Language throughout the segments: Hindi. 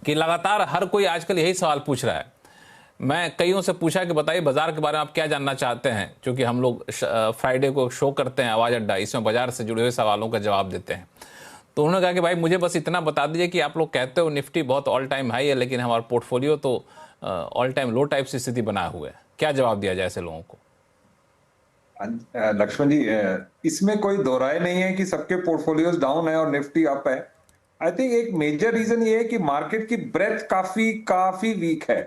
कि लगातार हर कोई आजकल यही सवाल पूछ रहा है। मैं कईयों से पूछा कि बताइए बाजार के बारे में आप क्या जानना चाहते हैं, क्योंकि हम लोग फ्राइडे को शो करते हैं आवाज अड्डा, इसमें बाजार से जुड़े हुए सवालों का जवाब देते हैं। तो उन्होंने कहा कि भाई मुझे बस इतना बता दीजिए कि आप लोग कहते हो निफ्टी बहुत ऑल टाइम हाई है, लेकिन हमारा पोर्टफोलियो तो ऑल टाइम लो टाइप की स्थिति बनाए हुए है। क्या जवाब दिया जाए ऐसे लोगों को? लक्ष्मण जी, इसमें कोई दो राय नहीं है कि सबके पोर्टफोलियोज डाउन है और निफ्टी अप है। आई थिंक एक मेजर रीजन ये है कि मार्केट की ब्रेथ काफी काफी वीक है।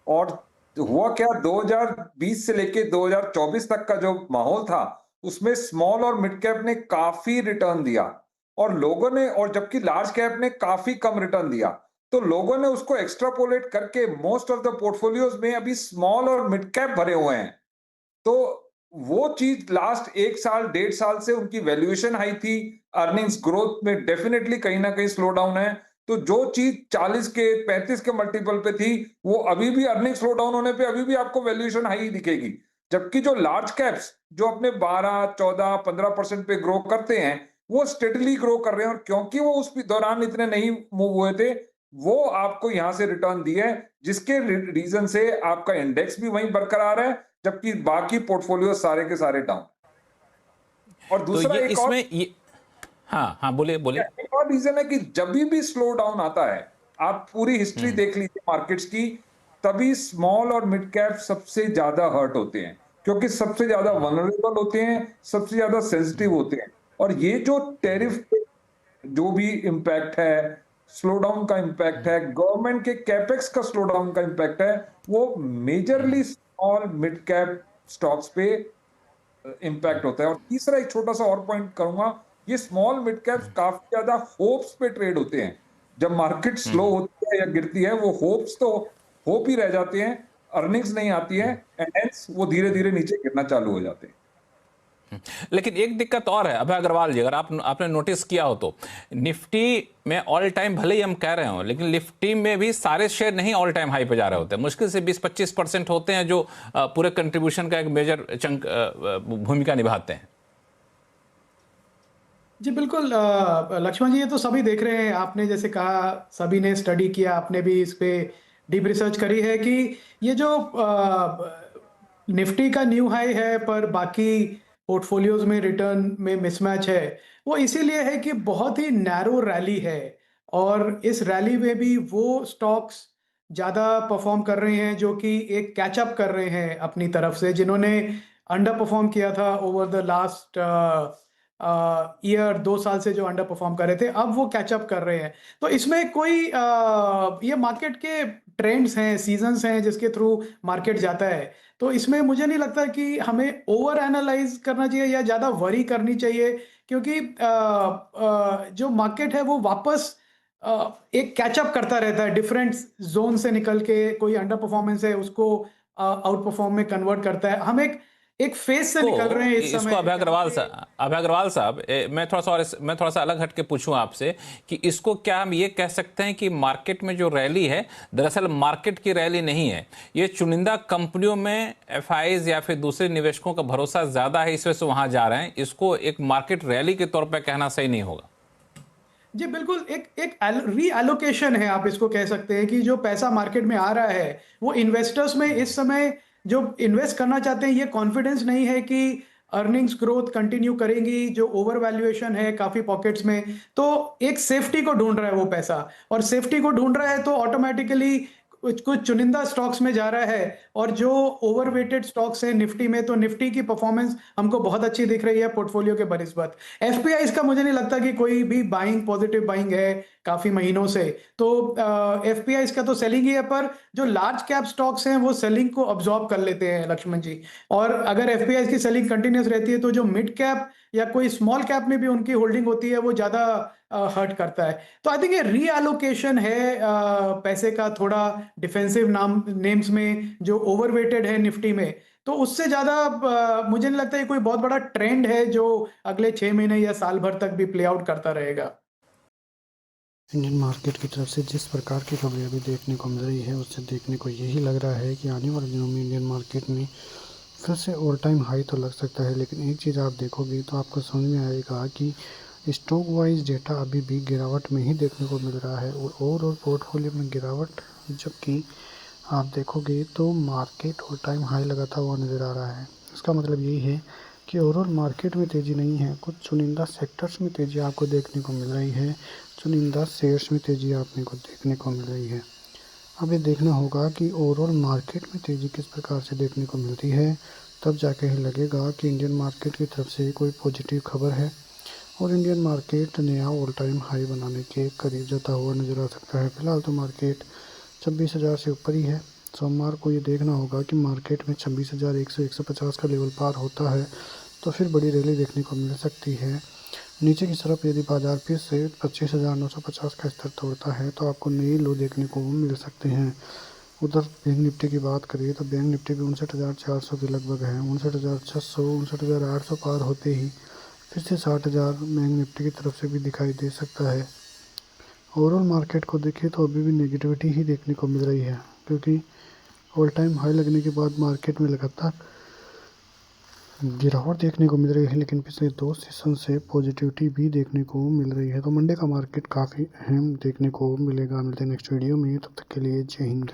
और हुआ क्या, 2020 से लेके 2024 तक का जो माहौल था, उसमें स्मॉल और मिड कैप ने काफी रिटर्न दिया और लोगों ने, और जबकि लार्ज कैप ने काफी कम रिटर्न दिया। तो लोगों ने उसको एक्सट्रापोलेट करके मोस्ट ऑफ द पोर्टफोलियोज में अभी स्मॉल और मिड कैप भरे हुए हैं। तो वो चीज लास्ट 1 साल 1.5 साल से उनकी वैल्यूएशन हाई थी, अर्निंग्स ग्रोथ में डेफिनेटली कहीं ना कहीं स्लो डाउन है। तो जो चीज 40 के 35 के मल्टीपल पे थी, वो अभी भी अर्निंग स्लो डाउन होने पे अभी भी आपको वैल्यूएशन हाई दिखेगी। जबकि जो लार्ज कैप्स जो अपने 12 14 15% पे ग्रो करते हैं, वो स्टेडली ग्रो कर रहे हैं, और क्योंकि वो उस दौरान इतने नहीं मूव हुए थे, वो आपको यहां से रिटर्न दिए, जिसके रीजन से आपका इंडेक्स भी वहीं बरकरार है, जबकि बाकी पोर्टफोलियो सारे के सारे डाउन। और तो दूसरा ये एक और इसमें ये, हाँ हाँ, बोलिए बोलिए। एक और रीजन है कि जब भी स्लो डाउन आता है, आप पूरी हिस्ट्री देख लीजिए मार्केट्स की, तभी स्मॉल और मिड कैप सबसे ज्यादा हर्ट होते हैं, क्योंकि सबसे ज्यादा वनरेबल होते हैं, सबसे ज्यादा सेंसिटिव होते हैं। और ये जो टैरिफ जो भी इम्पैक्ट है, स्लो डाउन का इम्पैक्ट है, गवर्नमेंट के कैपेक्स का स्लो डाउन का इम्पैक्ट है, वो majorly small mid cap stocks पे इम्पैक्ट होता है। और तीसरा एक छोटा सा और पॉइंट करूंगा, ये स्मॉल मिड कैप्स काफी ज्यादा होप्स पे ट्रेड होते हैं। जब मार्केट स्लो होती है या गिरती है, वो होप्स तो होप ही रह जाते हैं, अर्निंग्स नहीं आती है, एंड हेंस वो धीरे धीरे नीचे गिरना चालू हो जाते हैं। लेकिन एक दिक्कत और है अभय अग्रवाल जी, अगर आपने नोटिस किया हो तो निफ्टी में ऑल टाइम भले ही हम कह रहे हो, लेकिन निफ्टी में भी सारे शेयर नहीं ऑल टाइम हाई पे जा रहे होते हैं। मुश्किल से 20-25% होते हैं जो पूरे कंट्रीब्यूशन का एक मेजर चंक भूमिका निभाते हैं। जी बिल्कुल, लक्ष्मण जी, ये तो सभी देख रहे हैं। आपने जैसे कहा, सभी ने स्टडी किया, आपने भी इस पे डीप रिसर्च करी है कि ये जो निफ्टी का न्यू हाई है पर बाकी पोर्टफोलियोज में रिटर्न में मिसमैच है, वो इसीलिए है कि बहुत ही नैरो रैली है। और इस रैली में भी वो स्टॉक्स ज़्यादा परफॉर्म कर रहे हैं जो कि एक कैचअप कर रहे हैं अपनी तरफ से, जिन्होंने अंडर परफॉर्म किया था ओवर द लास्ट ईयर, 2 साल से जो अंडर परफॉर्म कर रहे थे, अब वो कैचअप कर रहे हैं। तो इसमें कोई ये मार्केट के ट्रेंड्स हैं, सीजन्स हैं जिसके थ्रू मार्केट जाता है। तो इसमें मुझे नहीं लगता कि हमें ओवर एनालाइज करना चाहिए या ज़्यादा वरी करनी चाहिए, क्योंकि जो मार्केट है वो वापस एक कैचअप करता रहता है, डिफरेंट जोन से निकल के कोई अंडर परफॉर्मेंस है उसको आउट परफॉर्म में कन्वर्ट करता है। हम एक एक फेज से निकल रहे हैं इस इसको समय, जहाँ पे अभय अग्रवाल साहब, मैं थोड़ा सा अलग हट के पूछूं आपसे कि इसको क्या हम ये कह सकते हैं कि मार्केट में जो रैली है, दरअसल मार्केट की रैली नहीं है, ये चुनिंदा कंपनियों में एफआईज या फिर दूसरे निवेशकों का भरोसा ज्यादा है, इस वजह से वहां जा रहे हैं। इसको एक मार्केट रैली के तौर पर कहना सही नहीं होगा। जी बिल्कुल, एक एक रीएलोकेशन है, आप इसको कह सकते हैं कि जो पैसा मार्केट में आ रहा है वो इन्वेस्टर्स में इस समय जो इन्वेस्ट करना चाहते हैं, ये कॉन्फिडेंस नहीं है कि अर्निंग्स ग्रोथ कंटिन्यू करेंगी। जो ओवर वैल्यूएशन है काफी पॉकेट्स में, तो एक सेफ्टी को ढूंढ रहा है वो पैसा, और सेफ्टी को ढूंढ रहा है तो ऑटोमेटिकली कुछ कुछ चुनिंदा स्टॉक्स में जा रहा है। और जो ओवरवेटेड स्टॉक्स हैं निफ्टी में, तो निफ्टी की परफॉर्मेंस हमको बहुत अच्छी दिख रही है पोर्टफोलियो के बनिस्बत। एफपीआई का मुझे नहीं लगता कि कोई भी बाइंग, पॉजिटिव बाइंग है काफी महीनों से। तो एफपीआई का तो सेलिंग ही है, पर जो लार्ज कैप स्टॉक्स हैं वो सेलिंग को अब्सॉर्ब कर लेते हैं, लक्ष्मण जी। और अगर एफपीआई की सेलिंग कंटिन्यूस रहती है तो जो मिड कैप या कोई स्मॉल कैप में भी उनकी होल्डिंग होती है वो ज्यादा हर्ट करता है। तो आई थिंक ये रीएलोकेशन है पैसे का, थोड़ा डिफेंसिव नाम नेम्स में जो ओवरवेटेड है निफ्टी में। तो उससे ज्यादा मुझे नहीं लगता ये कोई बहुत बड़ा ट्रेंड है जो अगले 6 महीने या साल भर तक भी प्ले आउट करता रहेगा। इंडियन मार्केट की तरफ से जिस प्रकार की खबरें अभी देखने को मिल रही है, उससे देखने को यही लग रहा है कि आने वाले दिनों में इंडियन मार्केट में फिर से ऑल टाइम हाई तो लग सकता है। लेकिन एक चीज़ आप देखोगे तो आपको समझ में आएगा कि स्टॉक वाइज डेटा अभी भी गिरावट में ही देखने को मिल रहा है और ओवरऑल पोर्टफोलियो में गिरावट, जबकि आप देखोगे तो मार्केट ऑल टाइम हाई लगाता हुआ नज़र आ रहा है। इसका मतलब यही है कि ओवरऑल मार्केट में तेज़ी नहीं है, कुछ चुनिंदा सेक्टर्स में तेज़ी आपको देखने को मिल रही है, चुनिंदा शेयर्स में तेज़ी आपने को देखने को मिल रही है। अब ये देखना होगा कि ओवरऑल मार्केट में तेज़ी किस प्रकार से देखने को मिलती है, तब जाके ही लगेगा कि इंडियन मार्केट की तरफ से कोई पॉजिटिव खबर है और इंडियन मार्केट नया ऑल टाइम हाई बनाने के करीब जाता हुआ नज़र आ सकता है। फिलहाल तो मार्केट 26,000 से ऊपर ही है। सोमवार को ये देखना होगा कि मार्केट में 26,100-150 का लेवल पार होता है तो फिर बड़ी रैली देखने को मिल सकती है। नीचे की तरफ यदि बाजार फिर से 25,950 का स्तर तोड़ता है तो आपको नई लो देखने को मिल सकते हैं। उधर बैंक निफ्टी की बात करिए तो बैंक निफ्टी भी 59,400 के लगभग है। 59,600, 59,800 पार होते ही फिर से 60,000 बैंक निफ्टी की तरफ से भी दिखाई दे सकता है। ओवरऑल मार्केट को देखें तो अभी भी नेगेटिविटी ही देखने को मिल रही है, क्योंकि ऑल टाइम हाई लगने के बाद मार्केट में लगातार गिरावट देखने को मिल रही है, लेकिन पिछले 2 सेशन से पॉजिटिविटी भी देखने को मिल रही है। तो मंडे का मार्केट काफ़ी अहम देखने को मिलेगा। मिलते हैं नेक्स्ट वीडियो में, तब तक के लिए जय हिंद।